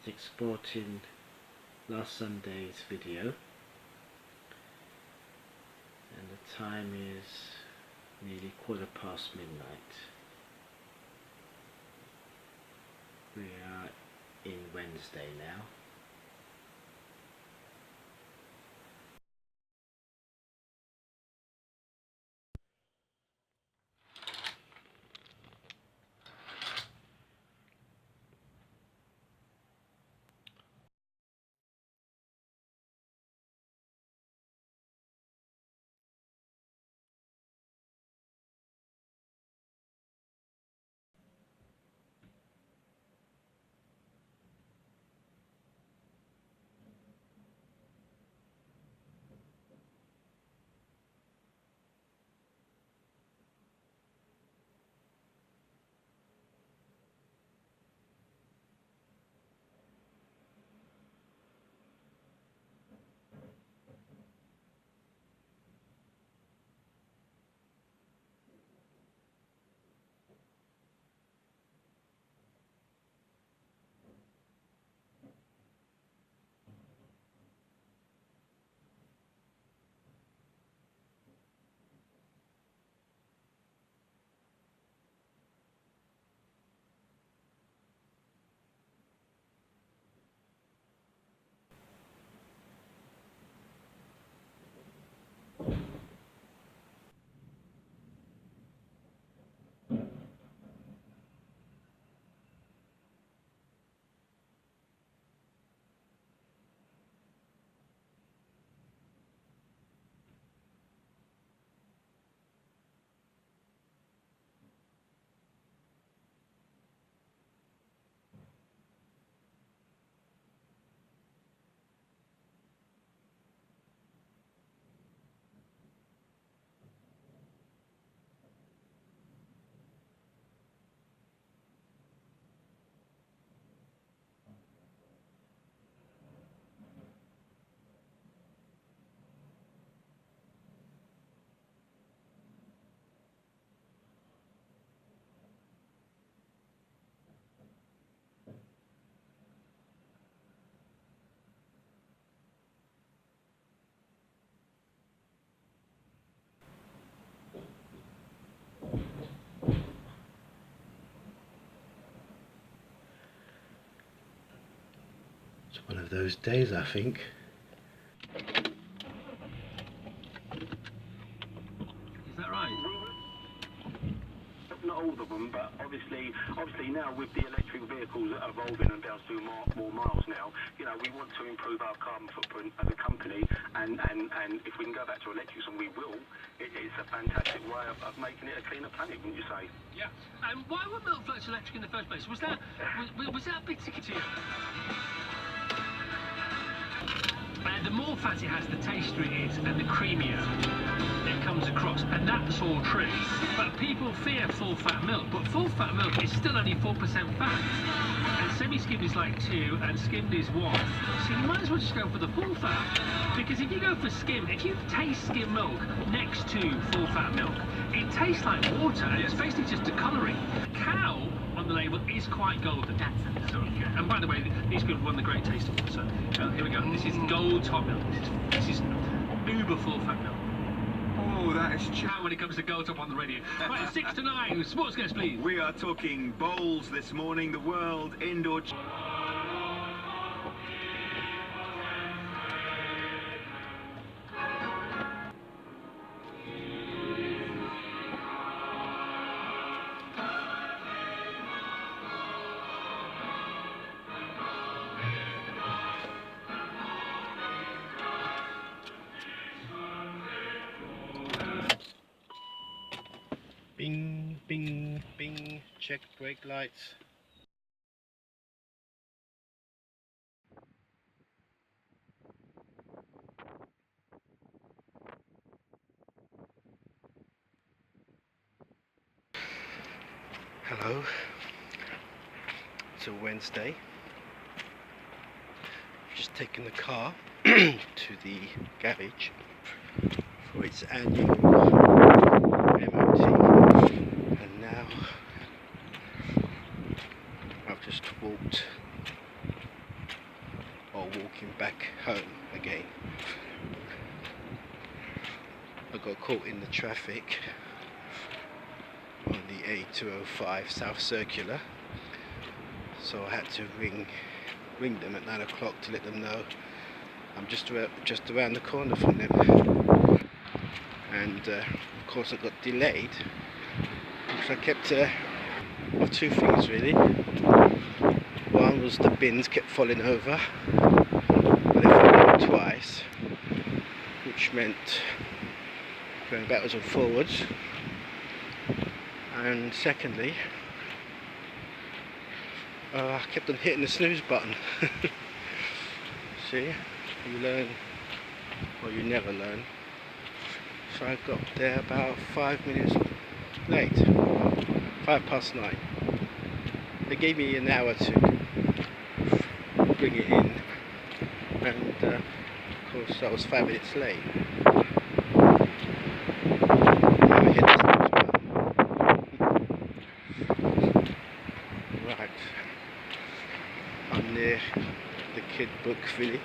exporting last Sunday's video, and the time is nearly midnight. We are in Wednesday now. It's one of those days, I think. Is that right? Not all of them, but obviously now with the electric vehicles that are evolving and being able to do more miles now, you know, we want to improve our carbon footprint as a company, and if we can go back to electrics, and we will, it's a fantastic way of making it a cleaner planet, wouldn't you say? Yeah. And why were milk floats electric in the first place? Was that a big ticket to you? The more fat it has, the tastier it is, and the creamier it comes across, and that's all true. But people fear full fat milk, but full fat milk is still only 4% fat, and semi-skimmed is like 2, and skimmed is 1. So you might as well just go for the full fat, because if you go for skim, if you taste skim milk next to full fat milk, it tastes like water, and it's basically just a colouring. Cow on the label is quite golden. So, yeah. And by the way, these people won the Great Taste Award, so here we go. This is gold top milk. This is uber full fat milk. Oh, that is How when it comes to gold top on the radio. Right, 6 to 9, sports guest please. We are talking bowls this morning, the World Indoor Bing, bing, bing, check brake lights. Hello, it's a Wednesday. Just taken the car to the garage for its annual MOT, and now I've just walked walking back home again. I got caught in the traffic on the A205 South Circular, so I had to ring them at 9 o'clock to let them know I'm just around the corner from them. And of course I got delayed because I kept of two things really. One was the bins kept falling over, but they fell over twice, which meant going backwards and forwards. And secondly, I kept on hitting the snooze button. See, you learn or you never learn. So I got there about 5 minutes late, 9:05. They gave me an hour to bring it in, and of course I was 5 minutes late. Now I hit the snooze button. Right, I'm near the Kid Book Village.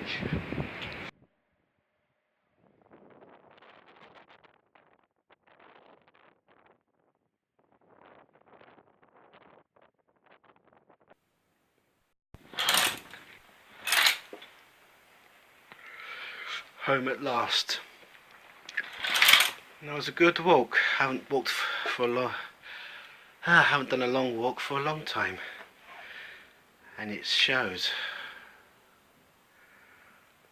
Home at last. And that was a good walk. I haven't walked for a long. I haven't done a long walk for a long time, and it shows.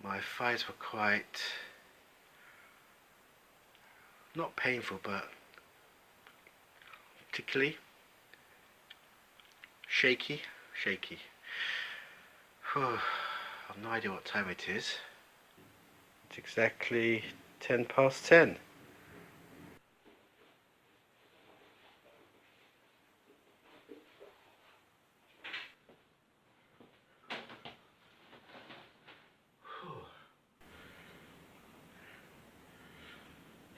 My thighs were quite not painful, but particularly shaky. Whew. I've no idea what time it is. It's exactly 10 past 10.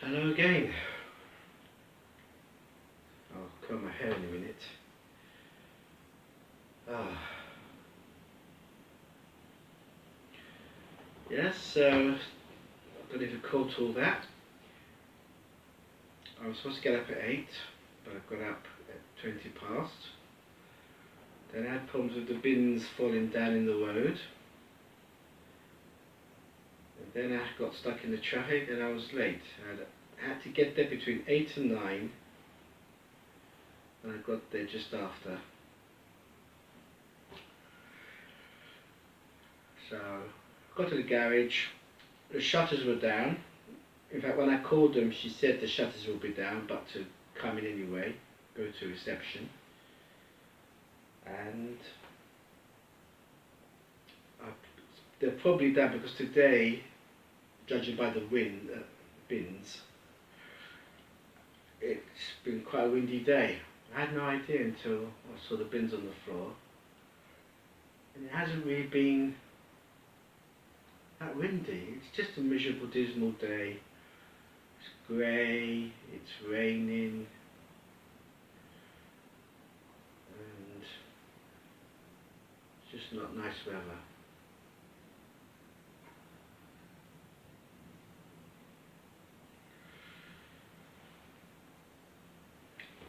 Hello again. I'll comb my hair in a minute. Yes, so I don't know if you caught all that. I was supposed to get up at 8, but I got up at 20 past. Then I had problems with the bins falling down in the road. And then I got stuck in the traffic and I was late. I had to get there between 8 and 9, and I got there just after. So I got to the garage, the shutters were down. In fact, when I called them, she said the shutters will be down, but to come in anyway, go to reception. And they're probably down because today, judging by the wind, bins, it's been quite a windy day. I had no idea until I saw the bins on the floor. And it hasn't really been that windy. It's just a miserable, dismal day. It's grey, it's raining, and it's just not nice weather.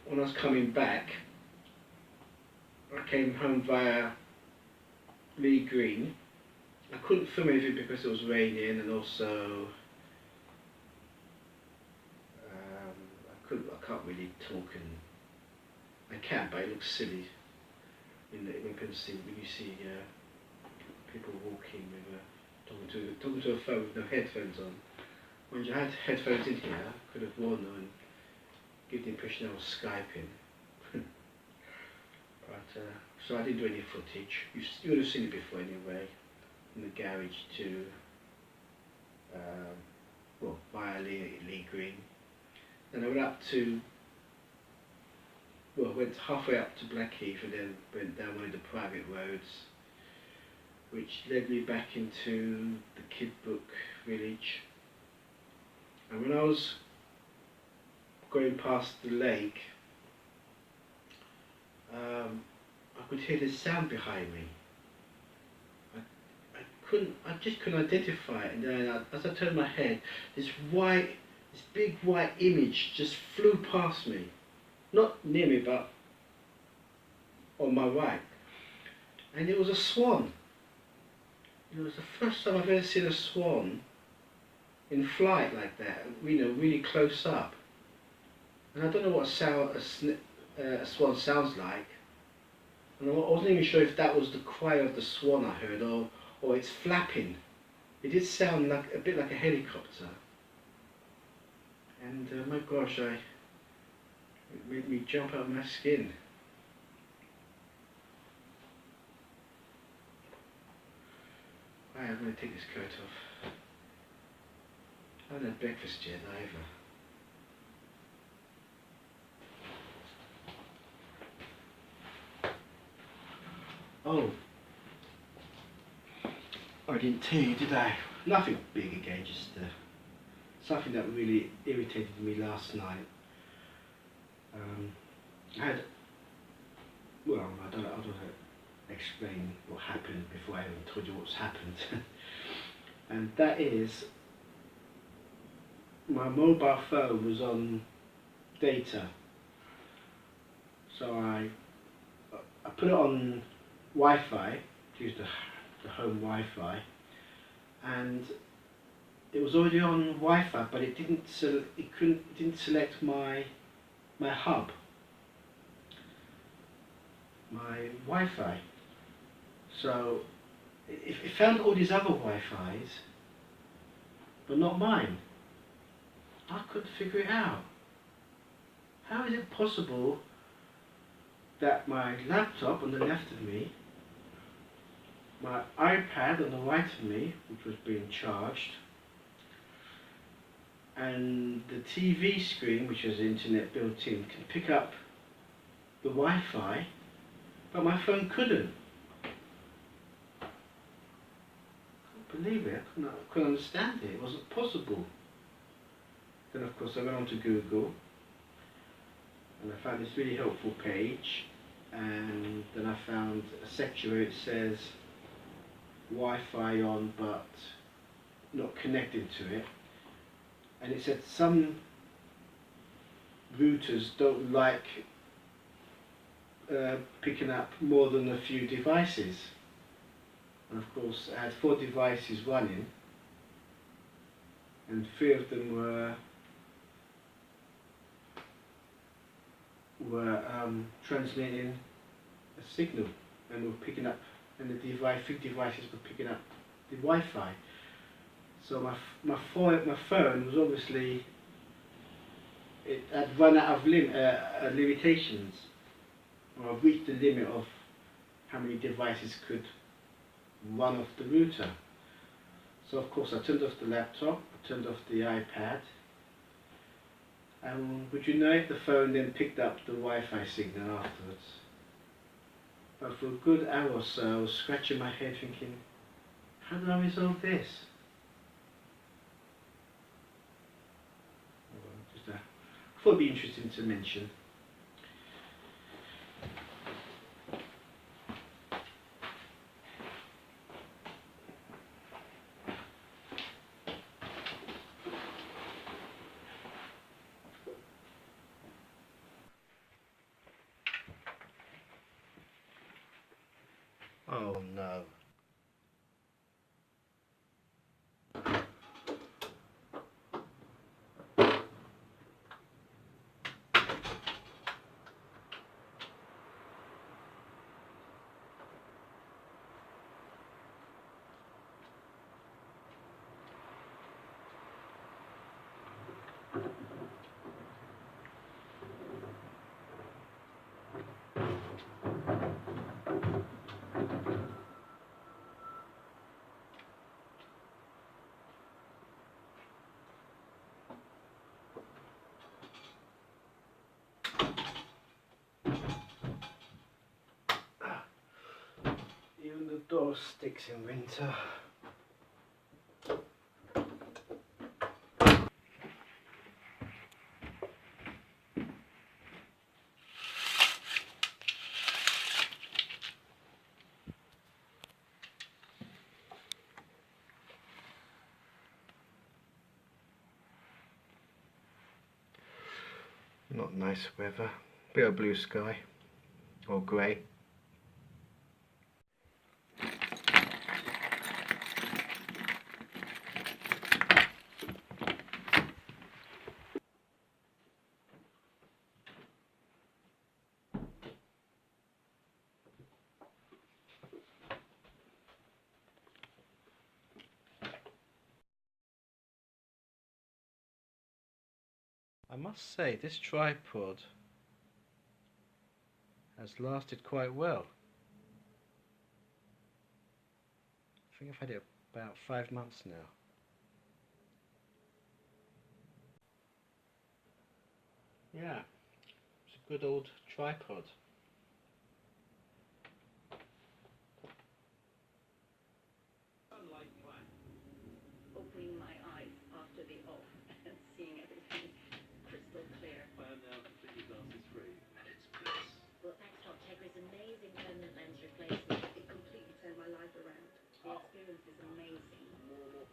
When I was coming back, I came home via Lee Green. I couldn't film anything because it was raining, and also I can't really talk, and I can, but it looks silly when you see people walking with talking to a phone with no headphones on. When you had headphones in here, I could have worn them and give the impression I was Skyping. But so I didn't do any footage. You would have seen it before anyway. From the garage to via Lee Green. Then I went up to went halfway up to Blackheath and then went down one of the private roads, which led me back into the Kid Book Village. And when I was going past the lake, I could hear this sound behind me. I I just couldn't identify it. And then as I turned my head, this big white image just flew past me. Not near me, but on my right. And it was a swan. It was the first time I've ever seen a swan in flight like that, really close up. And I don't know what a swan sounds like. And I wasn't even sure if that was the cry of the swan I heard, or its flapping. It did sound like a bit like a helicopter. And my gosh, it made me jump out of my skin. Right, I'm going to take this coat off. I haven't had breakfast yet either. Oh, I didn't tell you, did I? Nothing big again, just something that really irritated me last night. I had, well, I don't know how to explain what happened before I even told you what's happened. And that is, my mobile phone was on data. So I put it on Wi-Fi, use the home Wi-Fi, and it was already on Wi-Fi, but it didn't select my hub, my Wi-Fi. So it found all these other Wi-Fis, but not mine. I couldn't figure it out. How is it possible that my laptop on the left of me, my iPad on the right of me, which was being charged, and the TV screen, which has internet built in, can pick up the Wi-Fi, but my phone couldn't. I couldn't believe it. I couldn't understand it. It wasn't possible. Then of course I went on to Google and I found this really helpful page, and then I found a section where it says Wi-Fi on but not connected to it, and it said some routers don't like picking up more than a few devices, and of course I had 4 devices running and 3 of them were translating a signal and were picking up, and the 3 devices were picking up the Wi-Fi. So my phone was obviously, it had run out of limitations, or I've reached the limit of how many devices could run off the router. So of course I turned off the laptop, I turned off the iPad, and would you know it, the phone then picked up the Wi-Fi signal afterwards. But for a good hour or so I was scratching my head thinking, how do I resolve this? I thought it'd be interesting to mention. Oh no. Even the door sticks in winter. not nice weather. Bit of blue sky, or grey. I must say, this tripod has lasted quite well. I think I've had it about 5 months now. Yeah, it's a good old tripod. Opening my eyes after the off and seeing everything crystal clear. I am now completely glasses free, and it's bliss. Well, thanks to Optegra's amazing permanent lens replacement, it completely turned my life around. The experience is amazing.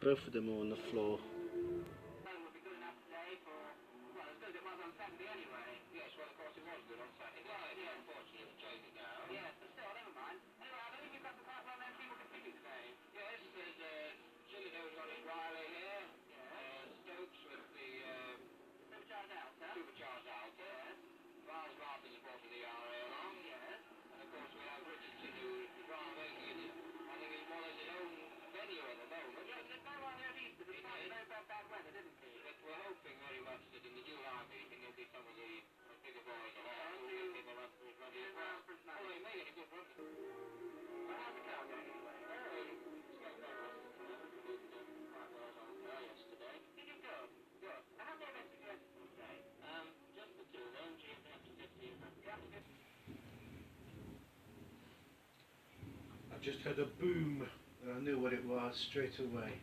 Both of them are on the floor. Would be good enough today for, well, as good as it was on Saturday anyway. Yes, well, of course it was good on Saturday. Well, yeah, unfortunately it was taken down. Yes, but still, never mind. Anyway, I believe you've got the quite well-known people competing today. Yes, there's Chillido's got his Riley here. Yes. Stokes with the Supercharged Alta. Supercharged Alta. Yes. Miles Martin supporting the RA along. Yes. And of course we have Richardson who is rather making it, I think it's more or less his own venue at the moment. Yes, it's no one here Easter. It's quite very bad weather, didn't he? But we're hoping very much that in the July meeting there'll be some of the bigger boys along who will get him up to his ready as well. Although he may get a good run. Well, how's the car going anyway? Oh, it's going very well. We did quite well on car yesterday. Did you go? Good. How many events did you enter for today? Just the two of them, GP up to 15. I just heard a boom and I knew what it was straight away.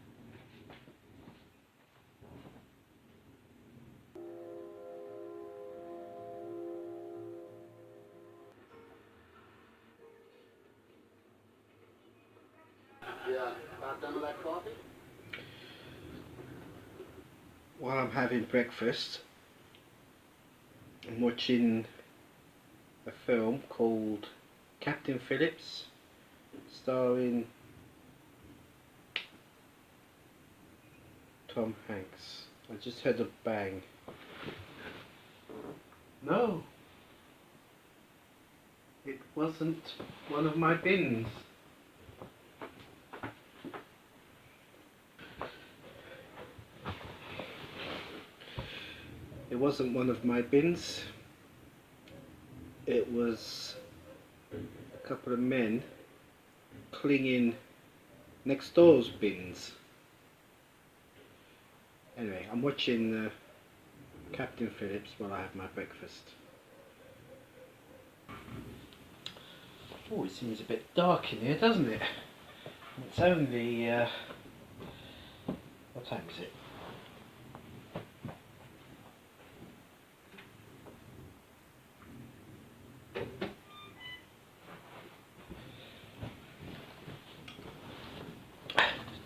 Yeah, about done with that coffee? While I'm having breakfast, I'm watching a film called Captain Phillips, starring Tom Hanks. I just heard a bang. No, it wasn't one of my bins. It wasn't one of my bins. It was a couple of men clinging next door's bins. Anyway, I'm watching Captain Phillips while I have my breakfast. Oh, it seems a bit dark in here, doesn't it? It's only what time is it?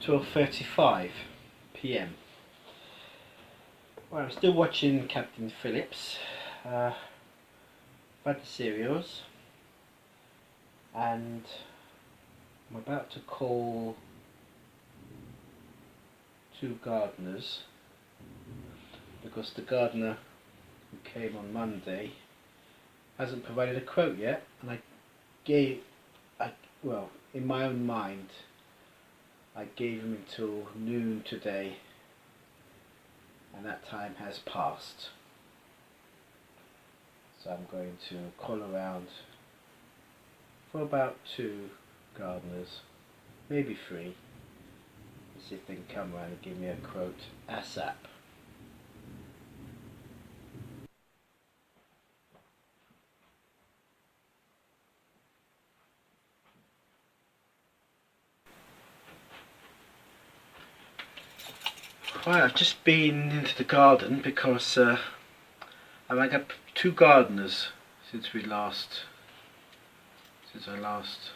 £12:35 PM. Well, I'm still watching Captain Phillips. I've had the cereals and I'm about to call 2 gardeners because the gardener who came on Monday hasn't provided a quote yet, and well, in my own mind I gave him until noon today, and that time has passed. So I'm going to call around for about 2 gardeners, maybe 3, and see if they can come around and give me a quote ASAP. Right, I've just been into the garden because I've had 2 gardeners since I last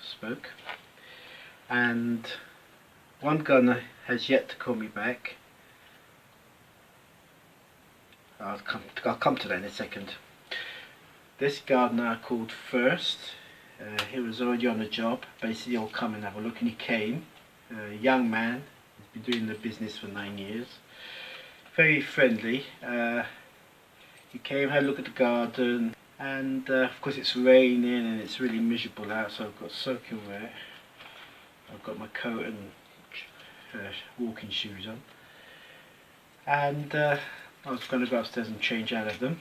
spoke, and one gardener has yet to call me back. I'll come to that in a second. this gardener I called first. He was already on the job. Basically, I'll come and have a look, and he came. A young man. He's been doing the business for 9 years. Very friendly. He came, had a look at the garden, and of course it's raining and it's really miserable out, so I've got soaking wet. I've got my coat and walking shoes on, and I was going to go upstairs and change out of them.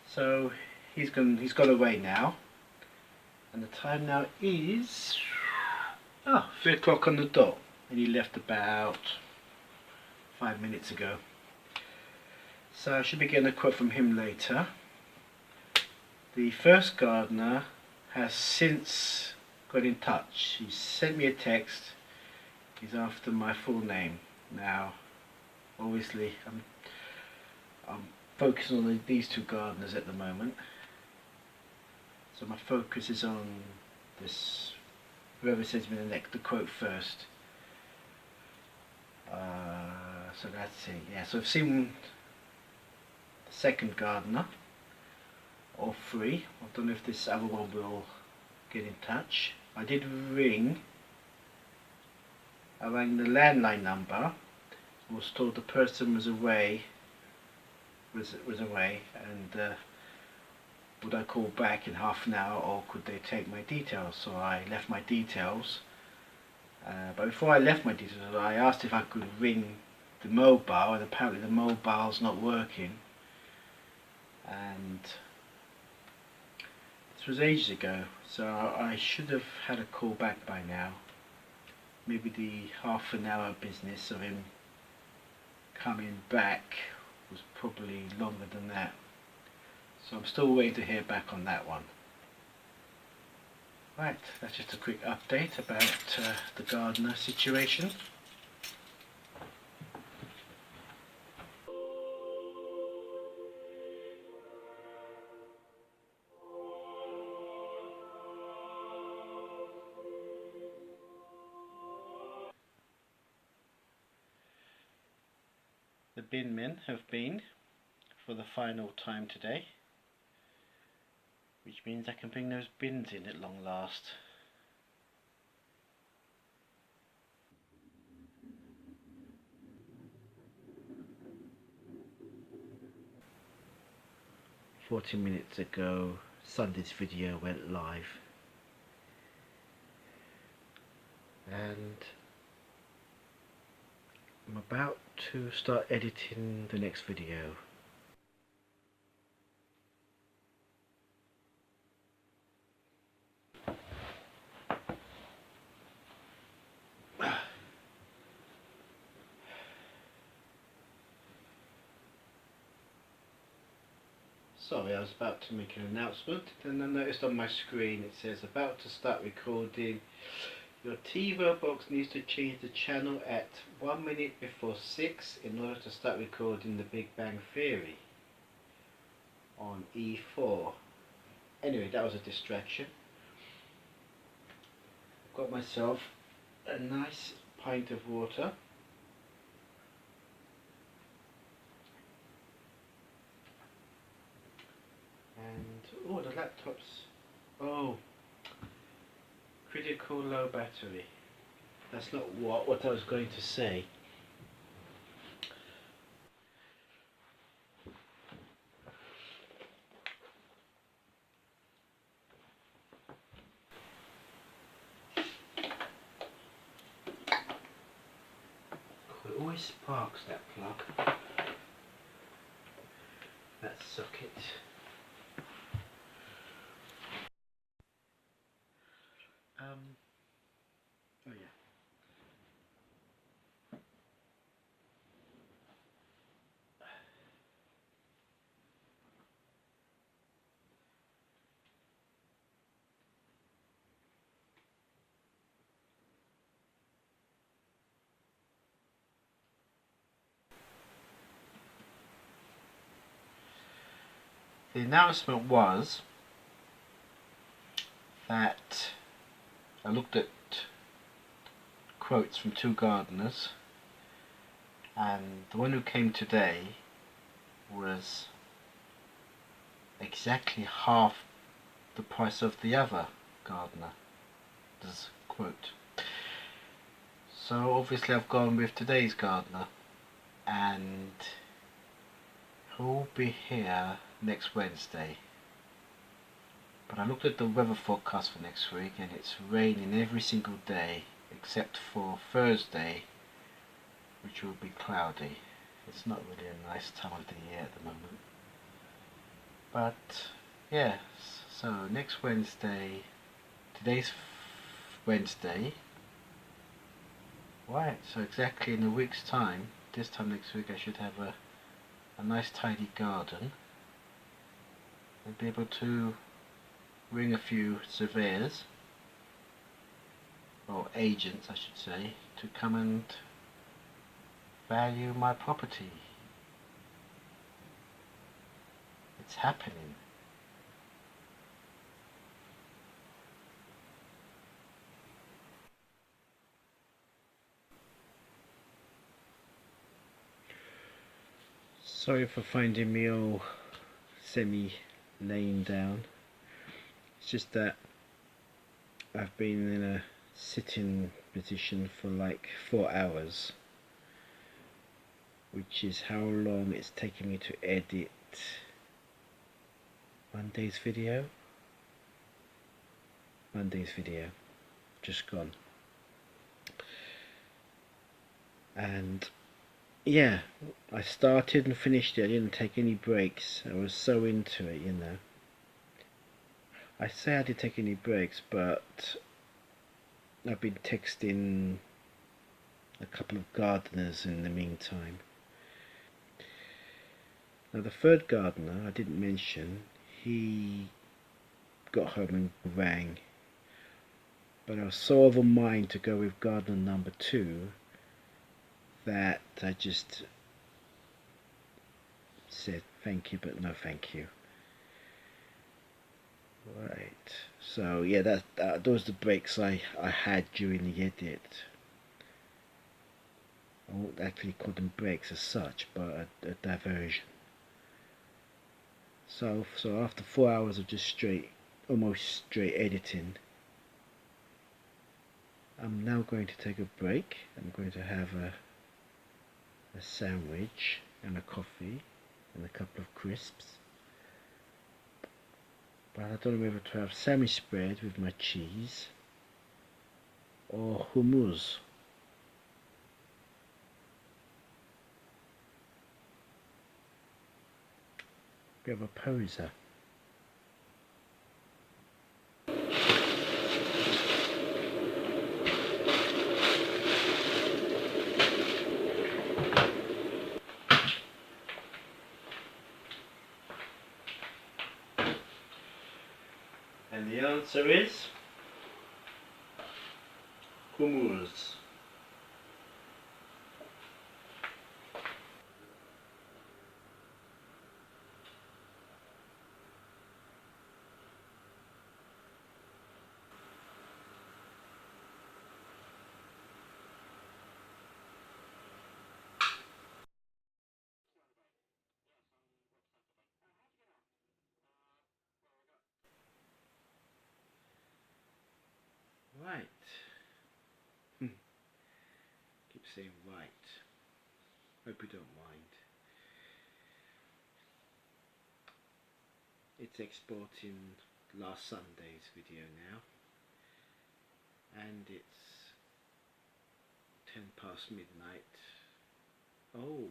So he's gone away now, and the time now is 3 o'clock on the dot, and he left about 5 minutes ago. So I should be getting a quote from him later. The first gardener has since got in touch. He sent me a text. He's after my full name. Now, obviously, I'm focusing on these 2 gardeners at the moment. So my focus is on this, whoever sends me the quote first. So that's it. Yeah. So I've seen the second gardener, or 3. I don't know if this other one will get in touch. I did ring. I rang the landline number. I was told the person was away. Was away, and would I call back in half an hour, or could they take my details? So I left my details. But before I left my details, I asked if I could ring the mobile, and apparently the mobile's not working. And this was ages ago, so I should have had a call back by now. Maybe the half an hour business of him coming back was probably longer than that. So I'm still waiting to hear back on that one. Right, that's just a quick update about the gardener situation. The bin men have been for the final time today, which means I can bring those bins in at long last. "40 minutes ago, Sunday's video went live, and I'm about to start editing the next video. Sorry, I was about to make an announcement, and I noticed on my screen it says about to start recording. Your TiVo box needs to change the channel at 1 minute before 6 in order to start recording The Big Bang Theory on E4. Anyway, that was a distraction. I've got myself a nice pint of water. And, oh, the laptop's, oh, critical low battery. That's not what I was going to say. It always sparks, that plug, that socket. Oh yeah. The announcement was that I looked at quotes from 2 gardeners, and the one who came today was exactly half the price of the other gardener. This quote. So obviously I've gone with today's gardener, and he'll be here next Wednesday. But I looked at the weather forecast for next week, and it's raining every single day except for Thursday, which will be cloudy. It's not really a nice time of the year at the moment. But yes, so next Wednesday, today's Wednesday, right, so exactly in a week's time, this time next week I should have a nice tidy garden and be able to ring a few surveyors, or agents I should say, to come and value my property. It's happening. Sorry for finding me all semi laying down. It's just that I've been in a sitting position for like 4 hours, which is how long it's taken me to edit Monday's video, just gone. And yeah, I started and finished it. I didn't take any breaks. I was so into it, you know. I say I didn't take any breaks, but I've been texting a couple of gardeners in the meantime. Now the third gardener I didn't mention, he got home and rang, but I was so over mine to go with gardener number 2 that I just said thank you but no thank you. Right, so yeah, those are the breaks I had during the edit. I won't actually call them breaks as such, but a diversion. So after 4 hours of just almost straight editing, I'm now going to take a break. I'm going to have a sandwich and a coffee and a couple of crisps. But I don't know whether to have sandwich spread with my cheese or hummus. Bit of a poser. And the answer is hummus. Right. Keep saying right. Hope you don't mind. It's exporting last Sunday's video now, and it's 10 past midnight. Oh.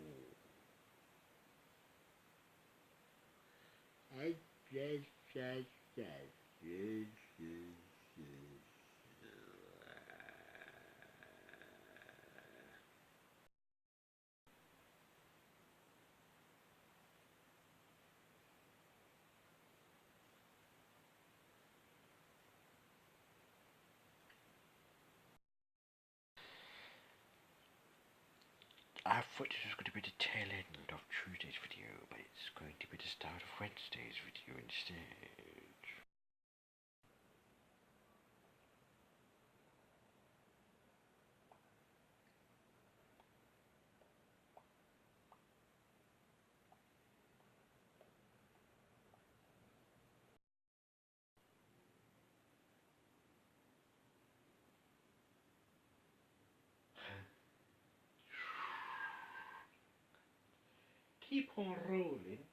I thought this was going to be the tail end of Tuesday's video, but it's going to be the start of Wednesday's video instead. keep on rolling.